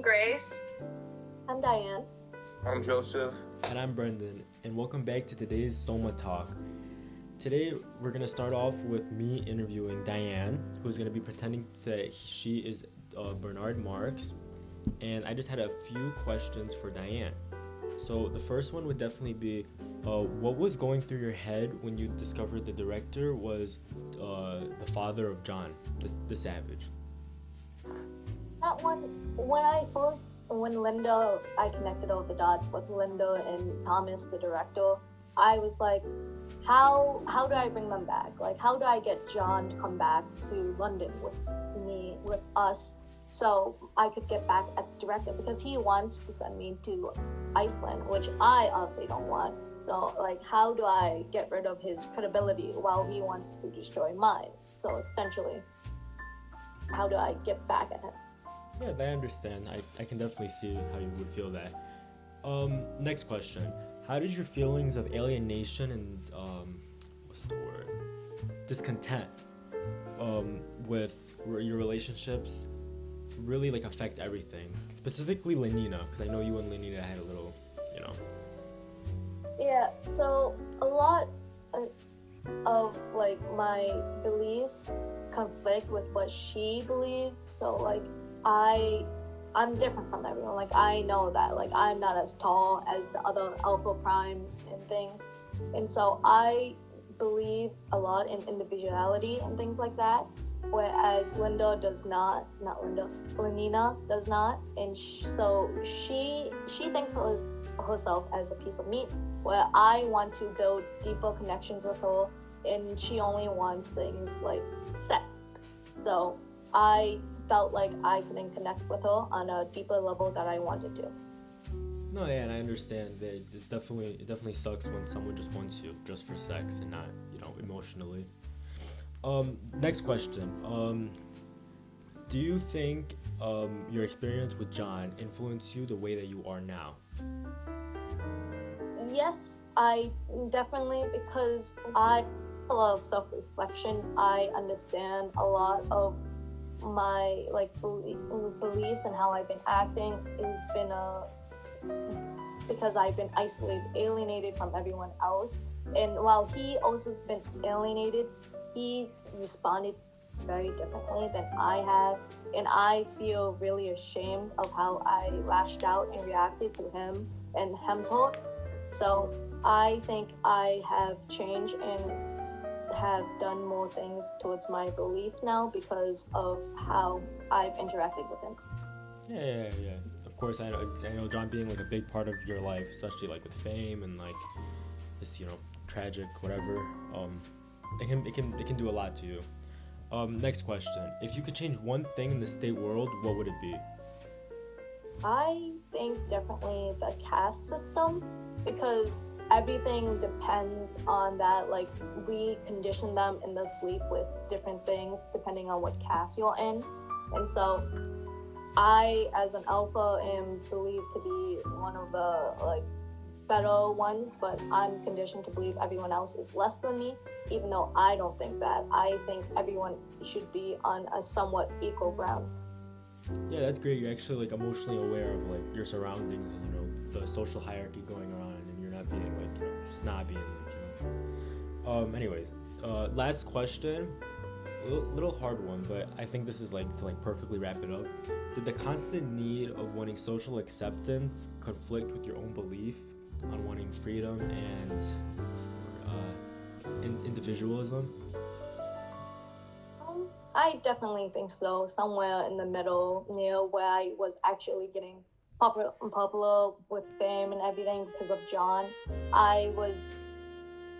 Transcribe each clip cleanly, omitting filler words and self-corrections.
I'm Grace. I'm Diane. I'm Joseph. And I'm Brendan, and welcome back to today's Soma Talk. Today, we're going to start off with me interviewing Diane, who's going to be pretending that she is Bernard Marx, and I just had a few questions for Diane. So the first one would definitely be, what was going through your head when you discovered the director was the father of John, the Savage? That one, when I connected all the dots with Linda and Thomas, the director, I was like, how do I bring them back? Like, how do I get John to come back to London with us, so I could get back at the director? Because he wants to send me to Iceland, which I obviously don't want. So, like, how do I get rid of his credibility while he wants to destroy mine? So, essentially, how do I get back at him? Yeah, I understand. I can definitely see how you would feel that. Next question. How did your feelings of alienation and, discontent with your relationships really, like, affect everything? Specifically Lenina, because I know you and Lenina had a little, Yeah, so a lot of, like, my beliefs conflict with what she believes. So, like, I'm different from everyone. Like, I know that, like, I'm not as tall as the other alpha primes and things. And so I believe a lot in individuality and things like that, whereas Lenina does not. And so she thinks of herself as a piece of meat, where I want to build deeper connections with her, and she only wants things like sex. So I felt like I couldn't connect with her on a deeper level that I wanted to. No, yeah, and I understand that it definitely sucks when someone just wants you just for sex and not, emotionally. Next question. Do you think your experience with John influenced you the way that you are now? Yes, I definitely, because I have a lot of self-reflection. I understand a lot of my, like, beliefs and how I've been acting has been because I've been isolated, alienated from everyone else. And while he also has been alienated, he's responded very differently than I have, and I feel really ashamed of how I lashed out and reacted to him and Hemsworth. So I think I have changed and have done more things towards my belief now because of how I've interacted with him. Yeah. Of course, I know John being, like, a big part of your life, especially, like, with fame and, like, this, tragic whatever. It can do a lot to you. Next question. If you could change one thing in the state world, what would it be? I think definitely the caste system, because everything depends on that. Like, we condition them in the sleep with different things depending on what caste you're in. And so I, as an alpha, am believed to be one of the, like, better ones, but I'm conditioned to believe everyone else is less than me, even though I don't think that. I think everyone should be on a somewhat equal ground. Yeah, that's great. You're actually, like, emotionally aware of, like, your surroundings and, the social hierarchy going on, and you're not being, like, snobby and, like, anyways, last question. Little hard one, but I think this is, like, to, like, perfectly wrap it up. Did the constant need of wanting social acceptance conflict with your own belief on wanting freedom and individualism? I definitely think so. Somewhere in the middle, near where I was actually getting popular with fame and everything because of John, I was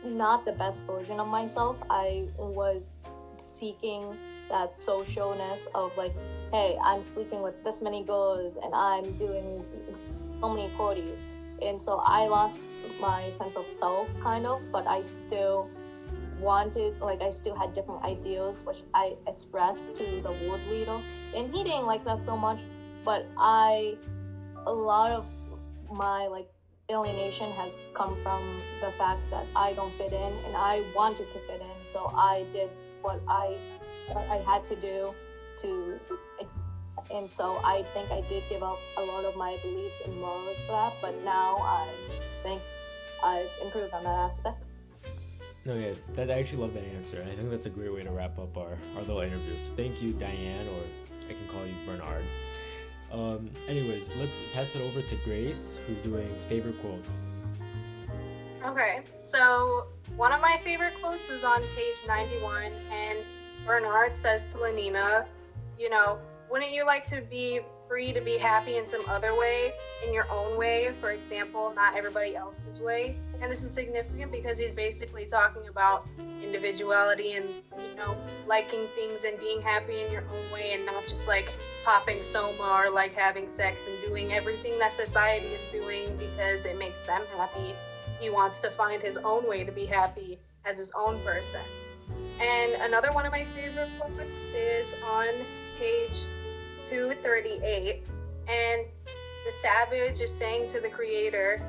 not the best version of myself. I was seeking that socialness of, like, hey, I'm sleeping with this many girls and I'm doing so many parties. And so I lost my sense of self, kind of, but I still I still had different ideas, which I expressed to the ward leader. And he didn't like that so much, but a lot of my, like, alienation has come from the fact that I don't fit in, and I wanted to fit in, so I did what I had to do to and so I think I did give up a lot of my beliefs and morals for that. But now I think I've improved on that aspect. No, yeah, I actually love that answer. I think that's a great way to wrap up our little interview. So thank you, Diane, or I can call you Bernard. Anyways, let's pass it over to Grace, who's doing favorite quotes. Okay, so one of my favorite quotes is on page 91, and Bernard says to Lenina, wouldn't you like to be free to be happy in some other way, in your own way, for example, not everybody else's way? And this is significant because he's basically talking about individuality and, liking things and being happy in your own way, and not just like popping Soma or like having sex and doing everything that society is doing because it makes them happy. He wants to find his own way to be happy as his own person. And another one of my favorite quotes is on page 238, and the savage is saying to the creator,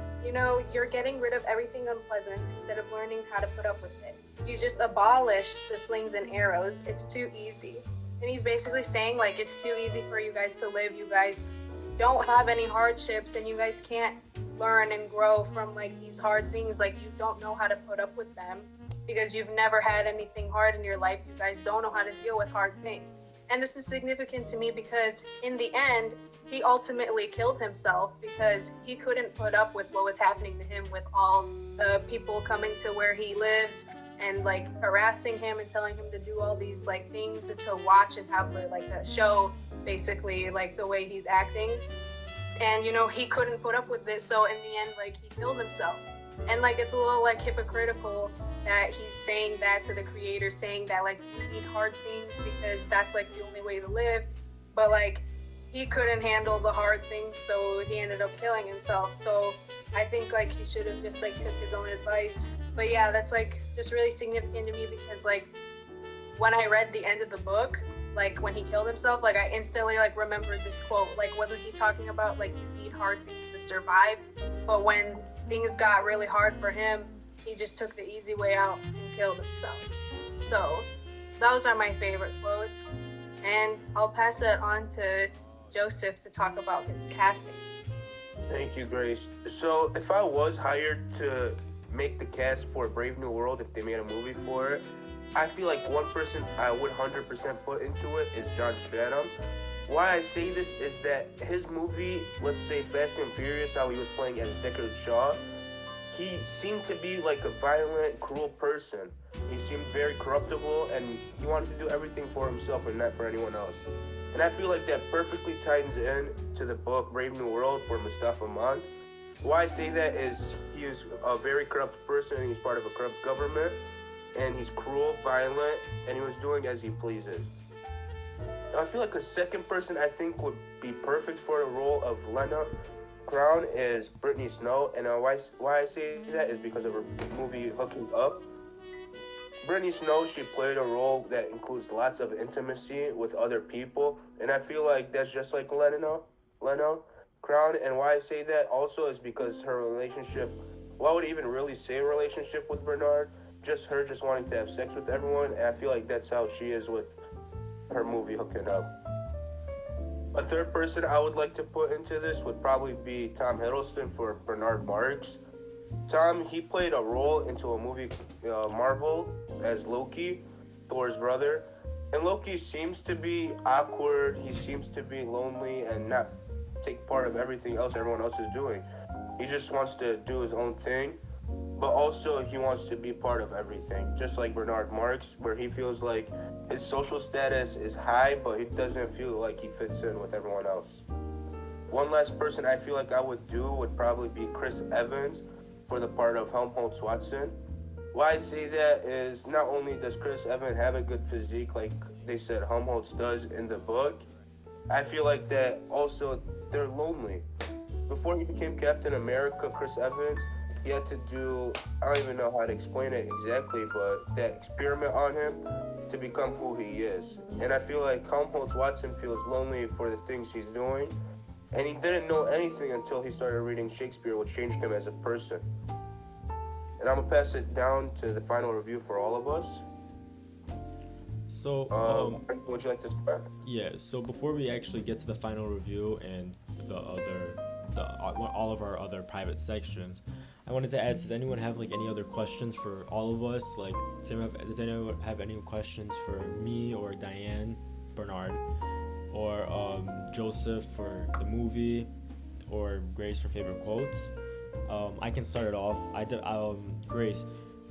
you're getting rid of everything unpleasant instead of learning how to put up with it. You just abolish the slings and arrows. It's too easy. And he's basically saying, like, it's too easy for you guys to live. You guys don't have any hardships, and you guys can't learn and grow from like these hard things. Like, you don't know how to put up with them because you've never had anything hard in your life. You guys don't know how to deal with hard things. And this is significant to me because in the end, he ultimately killed himself because he couldn't put up with what was happening to him, with all the people coming to where he lives and like harassing him and telling him to do all these like things to watch and have like a show, basically, like the way he's acting. And he couldn't put up with this, so in the end, like, he killed himself. And like, it's a little like hypocritical that he's saying that to the creator, saying that like you need hard things because that's like the only way to live, but like he couldn't handle the hard things, so he ended up killing himself. So I think like he should have just like took his own advice. But yeah, that's like just really significant to me because like when I read the end of the book, like when he killed himself, like I instantly like remembered this quote. Like, wasn't he talking about like you need hard things to survive? But when things got really hard for him, he just took the easy way out and killed himself. So those are my favorite quotes, and I'll pass it on to Joseph to talk about his casting. Thank you, Grace. So if I was hired to make the cast for Brave New World, if they made a movie for it, I feel like one person I would 100% put into it is John Stratham. Why I say this is that his movie, let's say Fast and Furious, how he was playing as Deckard Shaw, he seemed to be like a violent, cruel person. He seemed very corruptible, and he wanted to do everything for himself and not for anyone else. And I feel like that perfectly ties in to the book Brave New World for Mustafa Mann. Why I say that is he is a very corrupt person, and he's part of a corrupt government, and he's cruel, violent, and he was doing as he pleases. I feel like a second person I think would be perfect for the role of Lena Crown is Brittany Snow, and why I say that is because of her movie Hooking Up. Brittany Snow, she played a role that includes lots of intimacy with other people, and I feel like that's just like Lena Crown. And why I say that also is because her relationship, well, I would even really say relationship with Bernard, just her just wanting to have sex with everyone, and I feel like that's how she is with her movie Hooking Up. A third person I would like to put into this would probably be Tom Hiddleston for Bernard Marx. Tom, he played a role into a movie Marvel as Loki, Thor's brother. And Loki seems to be awkward, he seems to be lonely and not take part of everything else everyone else is doing. He just wants to do his own thing, but also he wants to be part of everything, just like Bernard Marx, where he feels like his social status is high, but he doesn't feel like he fits in with everyone else. One last person I feel like I would do would probably be Chris Evans for the part of Helmholtz Watson. Why I say that is not only does Chris Evans have a good physique like they said Helmholtz does in the book, I feel like that also they're lonely. Before he became Captain America, Chris Evans, he had to do, I don't even know how to explain it exactly, but that experiment on him to become who he is. And I feel like Helmholtz Watson feels lonely for the things he's doing, and he didn't know anything until he started reading Shakespeare, which changed him as a person. And I'm gonna pass it down to the final review for all of us. So, would you like to start? yeah. So before we actually get to the final review and all of our other private sections, I wanted to ask: does anyone have like any other questions for all of us? Like, does anyone have any questions for me or Diane, Bernard, or Joseph for the movie, or Grace for favorite quotes? I can start it off. Grace,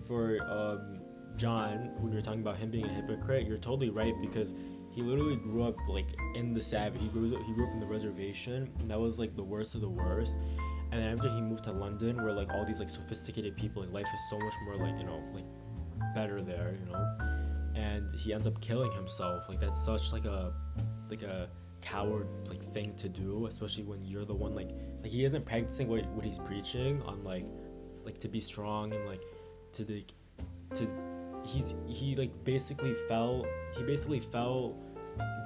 for John, when you're talking about him being a hypocrite, you're totally right, because he literally grew up like in the savage. He grew up in the reservation, and that was like the worst of the worst. And then after he moved to London, where like all these like sophisticated people, like life is so much more like, you know, like better there, you know. And he ends up killing himself. Like that's such like a coward like thing to do, especially when you're the one like he isn't practicing what he's preaching on like to be strong and like he basically fell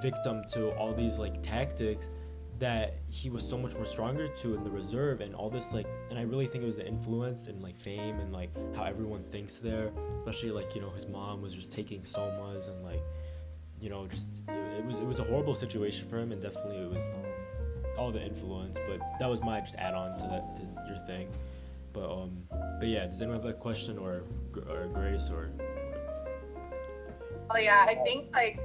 victim to all these like tactics that he was so much more stronger to in the reserve, and all this like, and I really think it was the influence and like fame and like how everyone thinks there, especially like, you know, his mom was just taking Somas, and like, you know, just it was a horrible situation for him, and definitely it was all the influence. But that was my just add on to your thing. But yeah, does anyone have a question or Grace or? Oh yeah, I think like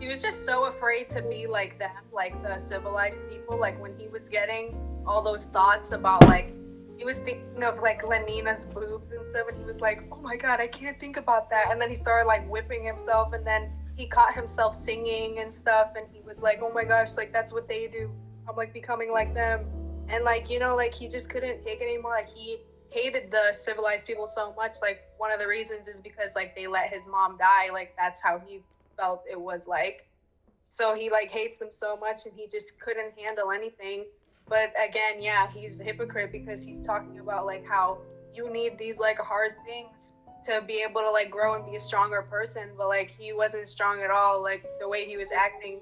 he was just so afraid to be like them, like the civilized people. Like when he was getting all those thoughts about like, he was thinking of like Lenina's boobs and stuff, and he was like, oh my god, I can't think about that. And then he started like whipping himself, and then he caught himself singing and stuff, and he was like, oh my gosh, like that's what they do. I'm like becoming like them. And like, you know, like he just couldn't take it anymore. Like he hated the civilized people so much. Like one of the reasons is because like they let his mom die. Like that's how he felt it was like. So he like hates them so much, and he just couldn't handle anything. But again, yeah, he's a hypocrite, because he's talking about like how you need these like hard things to be able to like grow and be a stronger person. But like he wasn't strong at all. Like the way he was acting,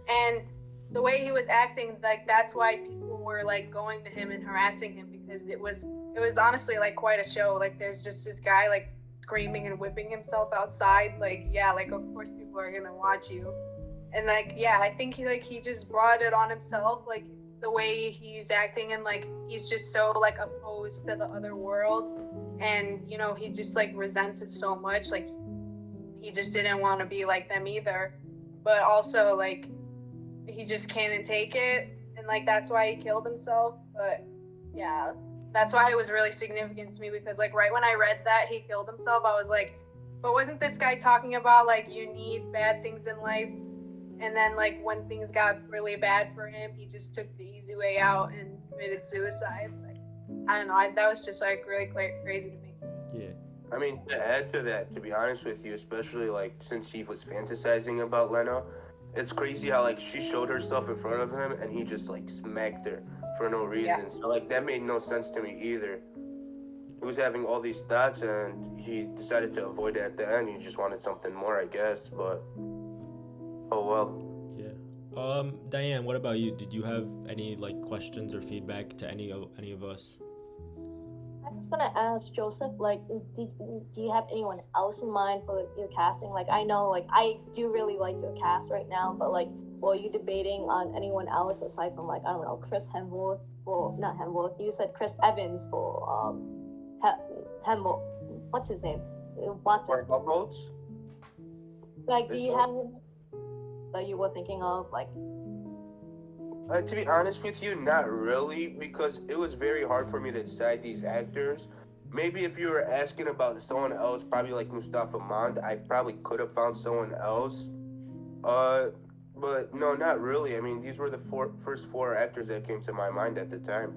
and the way he was acting, like that's why people were like going to him and harassing him, because it was honestly like quite a show. Like there's just this guy like screaming and whipping himself outside. Like yeah, like of course people are gonna watch you. And like yeah, I think he just brought it on himself, like the way he's acting, and like he's just so like opposed to the other world, and you know, he just like resents it so much. Like he just didn't want to be like them either, but also like he just can't take it, and like that's why he killed himself. But yeah, that's why it was really significant to me, because like right when I read that he killed himself, I was like, but wasn't this guy talking about like you need bad things in life? And then like when things got really bad for him, he just took the easy way out and committed suicide. Like I don't know, that was just like really crazy to me. Yeah. I mean, to add to that, to be honest with you, especially like since he was fantasizing about Lena, it's crazy how like she showed herself in front of him and he just like smacked her for no reason. Yeah. So like that made no sense to me either. He was having all these thoughts and he decided to avoid it at the end. He just wanted something more, I guess, but oh well. Yeah. Diane, what about you? Did you have any like questions or feedback to any of us? I was gonna ask Joseph, like, do you have anyone else in mind for your casting? Like, I know, like, I do really like your cast right now, but like, were you debating on anyone else aside from like, I don't know, Chris Hemsworth, or not Hemsworth? You said Chris Evans for Hemsworth. What's his name? Watson. Like, do you have that you were thinking of, like? To be honest with you, not really, because it was very hard for me to decide these actors. Maybe if you were asking about someone else, probably like Mustafa Mond, I probably could have found someone else. But no, not really. I mean, these were the first four actors that came to my mind at the time.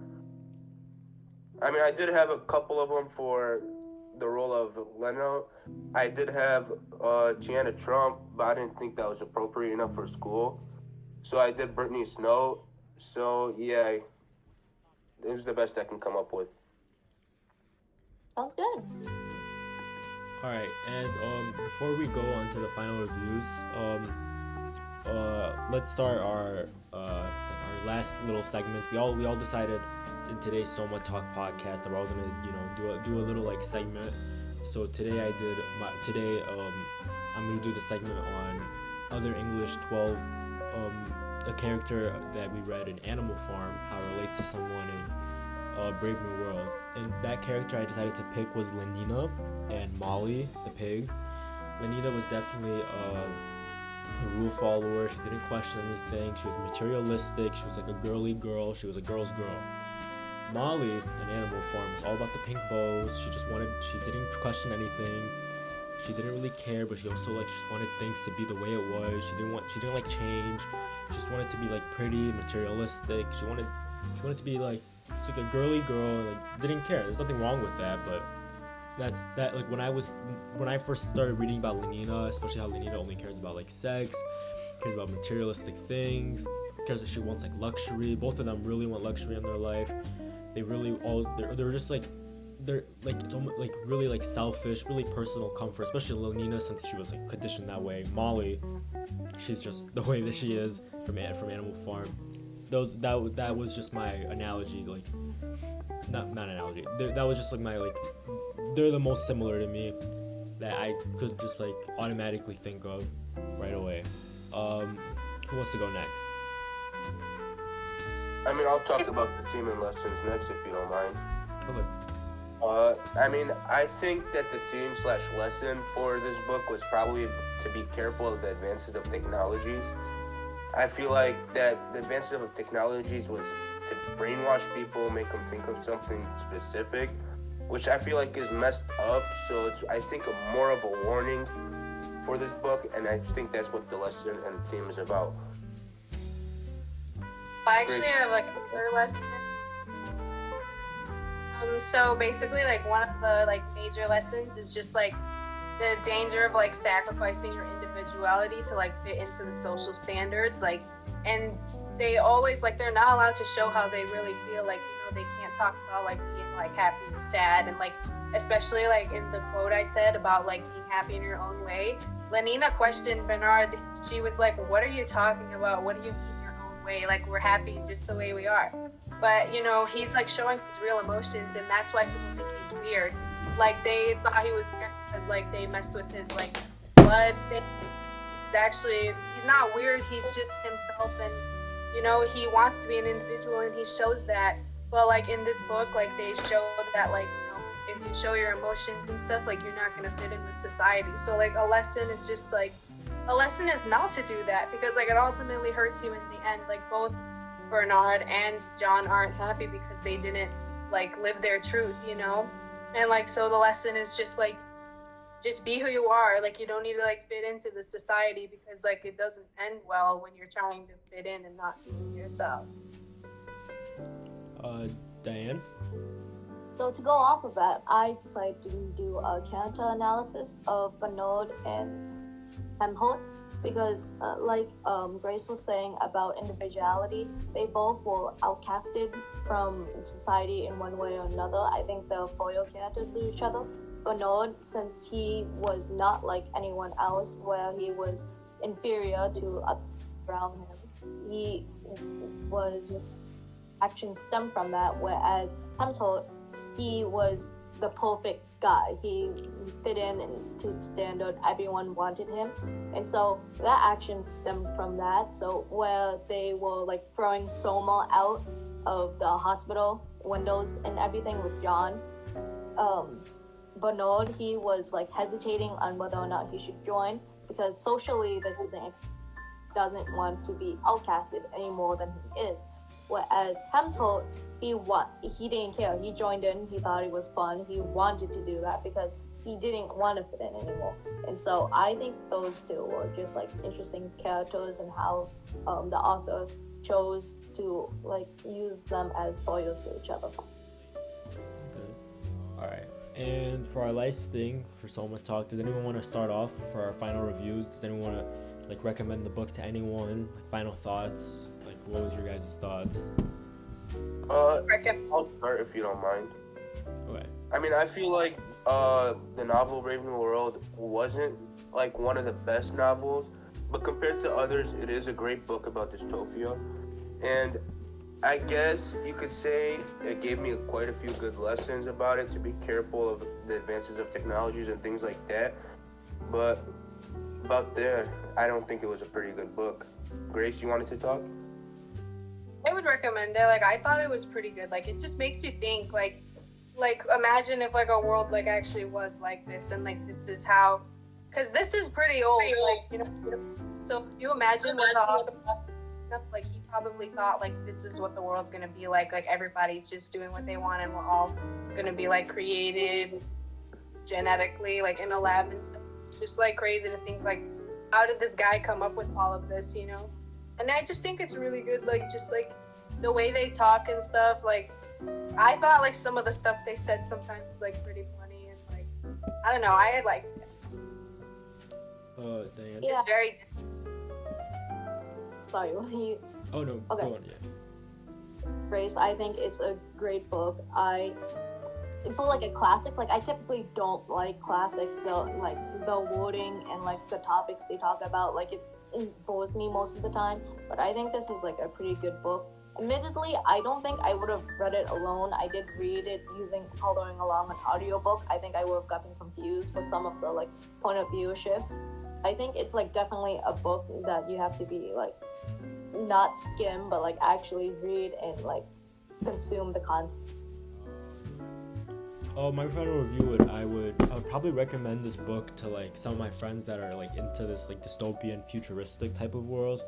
I mean, I did have a couple of them for the role of Leno. I did have Tiana Trump, but I didn't think that was appropriate enough for school. So I did Brittany Snow. So yeah, it was the best I can come up with. Sounds good. All right, and before we go on to the final reviews, let's start our last little segment. We all decided in today's Soma Talk podcast that we're all gonna do a little like segment. So today I'm gonna do the segment on other English 12, a character that we read in Animal Farm, how it relates to someone in Brave New World. And that character I decided to pick was Lenina and Molly, the pig. Lenina was definitely a rule follower. She didn't question anything. She was materialistic. She was like a girly girl. She was a girl's girl. Molly, an Animal Farm, was all about the pink bows. She didn't question anything. She didn't really care, but she also just wanted things to be the way it was. She didn't like change. She just wanted to be like pretty, materialistic. She wanted to be like just like a girly girl, and like didn't care. There's nothing wrong with that, but like when I first started reading about Lenina, especially how Lenina only cares about like sex, cares about materialistic things, cares that she wants like luxury. Both of them really want luxury in their life. They're just like it's almost like really like selfish, really personal comfort, especially Lenina since she was like conditioned that way. Molly, she's just the way that she is from Animal Farm. That was just my analogy, like not analogy. That was just like my like they're the most similar to me that I could just like automatically think of right away. Who wants to go next? I mean, I'll talk about the theme and lessons next if you don't mind. Okay. I mean, I think that the theme/lesson for this book was probably to be careful of the advances of technologies. I feel like that the advances of technologies was to brainwash people, make them think of something specific, which I feel like is messed up. So it's, I think, more of a warning for this book, and I think that's what the lesson and theme is about. I actually have like a third lesson. So basically, like one of the like major lessons is just like the danger of like sacrificing your individuality to like fit into the social standards. Like, and they always like they're not allowed to show how they really feel. Like, you know, they can't talk about like being like happy or sad, and like especially like in the quote I said about like being happy in your own way. Lenina questioned Bernard. She was like, "What are you talking about? What do you mean your own way? Like we're happy just the way we are." But, you know, he's like showing his real emotions, and that's why people think he's weird. Like they thought he was weird because like they messed with his like blood thing. He's not weird, he's just himself, and you know, he wants to be an individual and he shows that. But like in this book, like they show that like, you know, if you show your emotions and stuff, like you're not gonna fit in with society. So like a lesson is not to do that, because like it ultimately hurts you in the end. Like both Bernard and John aren't happy because they didn't like live their truth, you know? And like, so the lesson is just like, just be who you are. Like you don't need to like fit into the society, because like it doesn't end well when you're trying to fit in and not being yourself. Diane? So to go off of that, I decided to do a character analysis of Bernard and Helmholtz, because Grace was saying about individuality, they both were outcasted from society in one way or another. I think they're foil characters to each other. Bernard, since he was not like anyone else, where he was inferior to others around him, he was actions stem from that, whereas Helmholtz, he was the perfect guy. He fit in to the standard, everyone wanted him, and so that action stemmed from that. So where they were like throwing Soma out of the hospital windows and everything with John, Bernard, he was like hesitating on whether or not he should join, because socially doesn't want to be outcasted any more than he is. Whereas Helmholtz, he didn't care. He joined in. He thought it was fun. He wanted to do that because he didn't want to fit in anymore. And so I think those two were just like interesting characters, and how the author chose to like use them as foils to each other. Okay. All right. And for our last thing for Soma Talk, does anyone want to start off for our final reviews? Does anyone want to like recommend the book to anyone? Like final thoughts? Like what was your guys' thoughts? I'll start if you don't mind. Okay. I mean, I feel like the novel Brave New World wasn't like one of the best novels, but compared to others, it is a great book about dystopia. And I guess you could say it gave me quite a few good lessons about it, to be careful of the advances of technologies and things like that. But about there, I don't think it was a pretty good book. Grace, you wanted to talk? I would recommend it. Like, I thought it was pretty good. Like, it just makes you think. Like imagine if like a world like actually was like this, and like this is how, because this is pretty old. Like, you know. So you imagine what the author, like, he probably thought like this is what the world's gonna be like. Like, everybody's just doing what they want, and we're all gonna be like created genetically, like in a lab and stuff. It's just like crazy to think like, how did this guy come up with all of this, you know? And I just think it's really good, like, just like the way they talk and stuff. Like, I thought like some of the stuff they said sometimes was like pretty funny, and like, I don't know, I had like Diane. Yeah. it's very Sorry, what do you? Oh no, Okay. go on. Yeah. Grace, I think it's a great book. It felt like a classic. Like, I typically don't like classics, so like the wording and like the topics they talk about, like it bores me most of the time. But I think this is like a pretty good book. Admittedly, I don't think I would have read it alone. I did read it following along an audiobook. I think I would have gotten confused with some of the like point of view shifts. I think it's like definitely a book that you have to be like not skim, but like actually read and like consume the content. Oh, my final review I would probably recommend this book to like some of my friends that are like into this like dystopian futuristic type of world.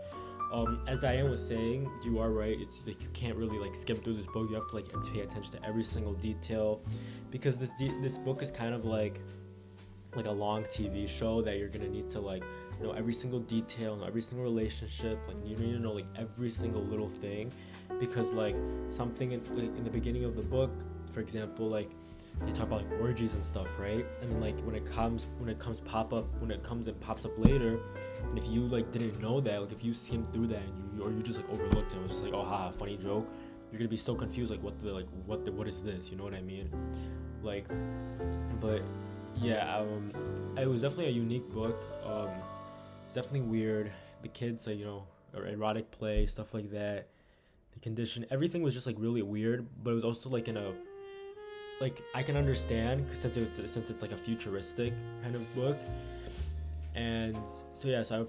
As Diane was saying, you are right. It's like you can't really like skim through this book. You have to like pay attention to every single detail, because this book is kind of like a long TV show that you're gonna need to like know every single detail, know every single relationship. Like, you need to know like every single little thing, because like something in the beginning of the book, for example, like they talk about like orgies and stuff, right? And then like when it comes and pops up later, and if you like didn't know that, like if you skimmed through that and you just like overlooked it, it was just like, oh haha, funny joke, you're gonna be so confused, like what is this, you know what I mean? Like, but yeah, it was definitely a unique book. It's definitely weird. The kids, like, you know, erotic play, stuff like that. The condition, everything was just like really weird, but it was also like in a, like, I can understand since it's like a futuristic kind of book. And so yeah, so I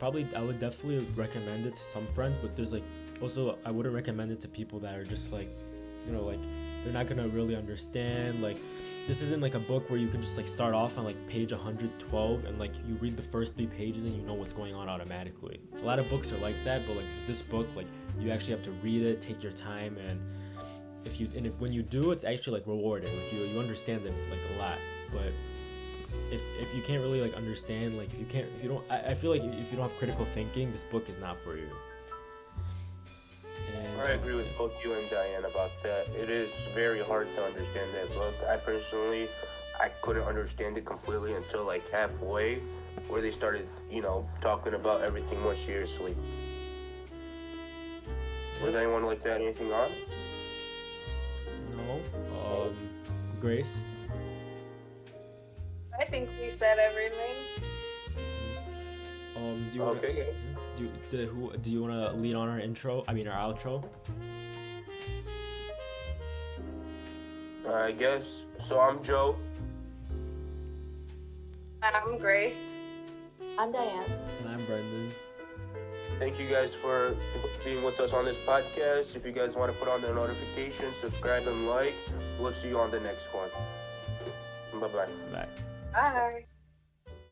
would definitely recommend it to some friends, but there's like also I wouldn't recommend it to people that are just like, you know, like they're not gonna really understand. Like, this isn't like a book where you can just like start off on like page 112 and like you read the first 3 pages and you know what's going on automatically. A lot of books are like that, but like this book, like you actually have to read it, take your time, and when you do, it's actually like rewarding. Like you understand it like a lot. But if you can't really like understand, like I feel like if you don't have critical thinking, this book is not for you. And, I agree with both you and Diane about that. It is very hard to understand that book. I couldn't understand it completely until like halfway, where they started, you know, talking about everything more seriously. Would anyone like to add anything on? No. Grace? I think we said everything. Do you wanna, do you want to lead on our intro? I mean our outro. I guess. So I'm Joe. I'm Grace. I'm Diane. And I'm Brendan. Thank you guys for being with us on this podcast. If you guys want to put on the notifications, subscribe and like. We'll see you on the next one. Bye-bye. Bye. Bye.